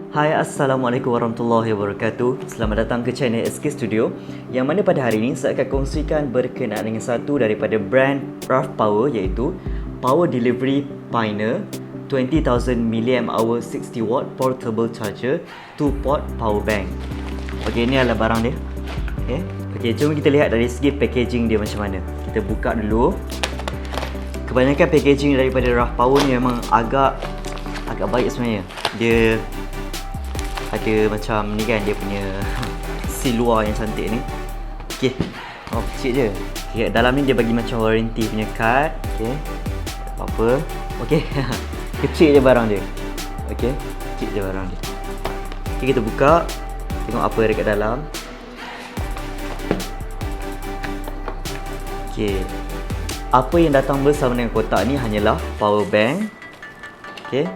Hai, Assalamualaikum warahmatullahi wabarakatuh. Selamat datang ke channel SK Studio, yang mana pada hari ini saya akan kongsikan berkenaan dengan satu daripada brand Rough Power, iaitu Power Delivery Pioneer 20,000 mAh 60W Portable Charger 2-port Power Bank. Okey, ini adalah barang dia. Okey, jom kita lihat dari segi packaging dia macam mana. Kita buka dulu. Kebanyakan packaging daripada Rough Power ni memang agak baik sebenarnya. Dia ada macam ni kan, dia punya seal luar yang cantik ni. Okey. Oh, kecil je. Okay, dalam ni dia bagi macam warranty punya card. Okey. Apa-apa. Okey. Kecil je barang dia. Okey. Kecil je barang dia. Okey, kita buka. Tengok apa dekat dalam. Okey. Apa yang datang bersama dengan kotak ni hanyalah power bank. Okey.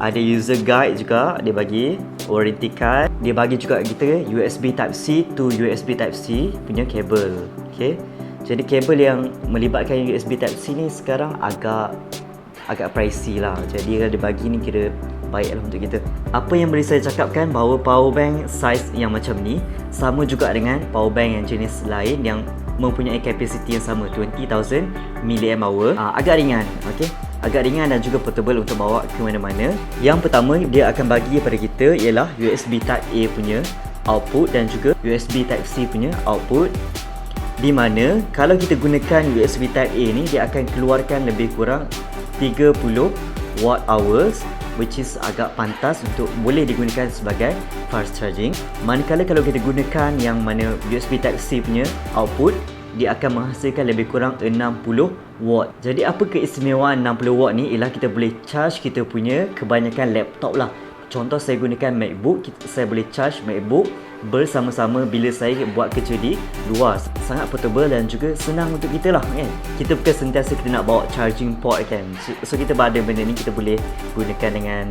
Ada user guide juga, dia bagi warranty card. Dia bagi juga kita USB Type-C to USB Type-C punya kabel. Okey. Jadi kabel yang melibatkan USB Type-C ni sekarang agak pricey lah. Jadi kalau dia bagi ni kira baiklah untuk kita. Apa yang boleh saya cakapkan, bahawa power bank size yang macam ni sama juga dengan power bank yang jenis lain yang mempunyai kapasiti yang sama, 20,000 mAh. Agak ringan, okey. Agak ringan dan juga portable untuk bawa ke mana-mana. Yang pertama dia akan bagi kepada kita ialah USB Type A punya output dan juga USB Type C punya output, di mana kalau kita gunakan USB Type A ni, dia akan keluarkan lebih kurang 30 watt hours, which is agak pantas untuk boleh digunakan sebagai fast charging. Manakala kalau kita gunakan yang mana USB Type C punya output, dia akan menghasilkan lebih kurang 60 watt. Jadi apa keistimewaan 60 watt ni ialah kita boleh charge kita punya kebanyakan laptop lah. Contoh saya gunakan MacBook, saya boleh charge MacBook bersama-sama bila saya buat kerja di luar. Sangat portable dan juga senang untuk kita lah kan. Kita bukan sentiasa kita nak bawa charging port kan. So kita ada benda ni kita boleh gunakan dengan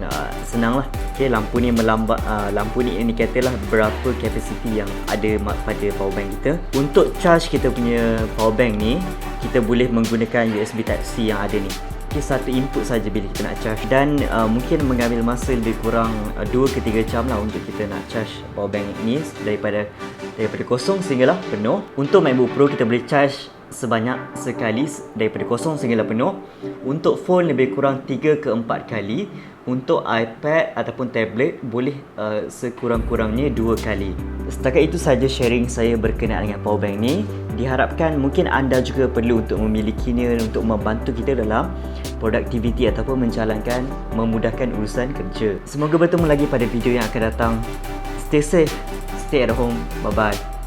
senang lah. Okay, lampu ni melambat, lampu ni indikator lah berapa kapasiti yang ada pada power bank kita. Untuk charge kita punya power bank ni, kita boleh menggunakan USB Type-C yang ada ni. Okay, satu input saja bila kita nak charge, dan mungkin mengambil masa lebih kurang 2 ke 3 jam lah untuk kita nak charge power bank ni daripada kosong sehinggalah penuh. Untuk MacBook Pro kita boleh charge sebanyak sekali daripada kosong sehinggalah penuh. Untuk phone lebih kurang 3 ke 4 kali. Untuk iPad ataupun tablet boleh sekurang-kurangnya 2 kali. Setakat itu saja sharing saya berkenaan dengan power bank ni. Diharapkan mungkin anda juga perlu untuk memilikinya untuk membantu kita dalam produktiviti ataupun memudahkan urusan kerja. Semoga bertemu lagi pada video yang akan datang. Stay safe, stay at home. Bye bye.